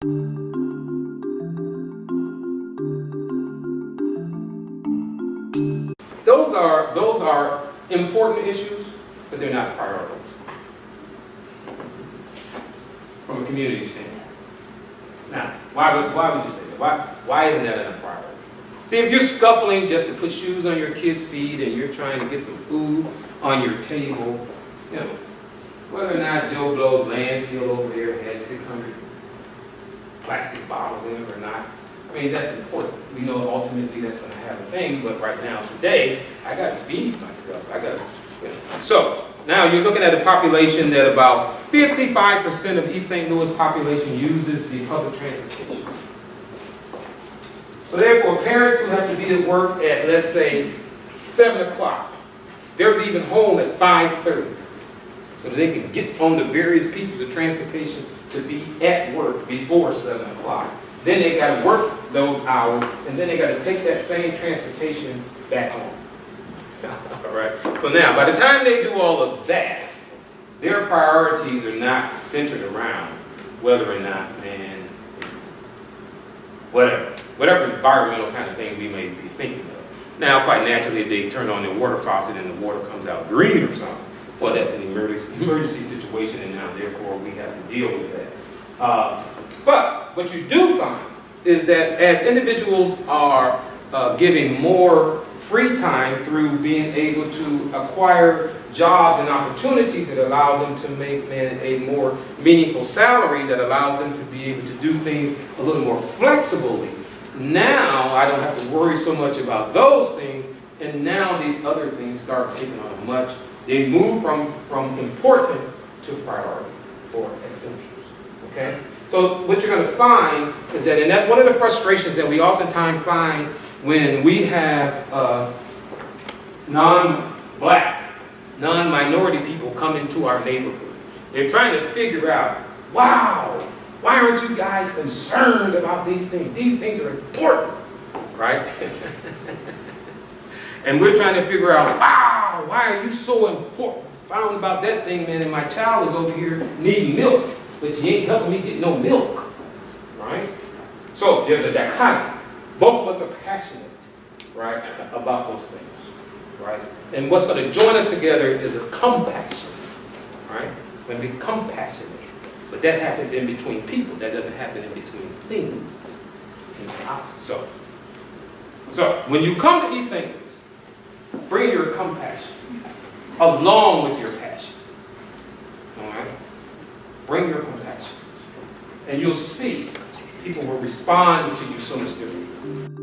Those are important issues, but they're not priorities from a community standpoint. Now, why would you say that? Why isn't that a priority? See, if you're scuffling just to put shoes on your kids' feet and you're trying to get some food on your table, you know, whether or not Joe Blow's landfill over there has 600 plastic bottles in it or not, I mean, that's important. We know ultimately that's going to have a thing, but right now, today, I got to feed myself. I got to, you know. So, now you're looking at a population that about 55% of East St. Louis population uses the public transportation. So therefore, parents who have to be at work at, let's say, 7 o'clock, they're leaving home at 5:30 so that they can get on the various pieces of transportation to be at work before 7 o'clock. Then they got to work those hours, and then they got to take that same transportation back home. All right. So now, by the time they do all of that, their priorities are not centered around whether or not, man, whatever environmental kind of thing we may be thinking of. Now, quite naturally, if they turn on their water faucet and the water comes out green or something, well, that's an emergency situation, and now, therefore, we have to deal with that. But what you do find is that as individuals are giving more free time through being able to acquire jobs and opportunities that allow them to make a more meaningful salary that allows them to be able to do things a little more flexibly. Now I don't have to worry so much about those things, and now these other things start taking on they move from important to priority or essentials, okay? So what you're going to find is that, and that's one of the frustrations that we oftentimes find when we have non-black, non-minority people come into our neighborhood. They're trying to figure out, wow, why aren't you guys concerned about these things? These things are important, right? And we're trying to figure out, wow, why are you so important? Found about that thing, man, and my child is over here needing milk, but you ain't helping me get no milk, right? So there's a dichotomy. Both of us are passionate, right, about those things, right? And what's going to join us together is a compassion, right? When we compassionate. But that happens in between people. That doesn't happen in between things. So when you come to East St. Louis, bring your compassion along with your passion. All right? Bring your compassion. And you'll see people will respond to you so much differently.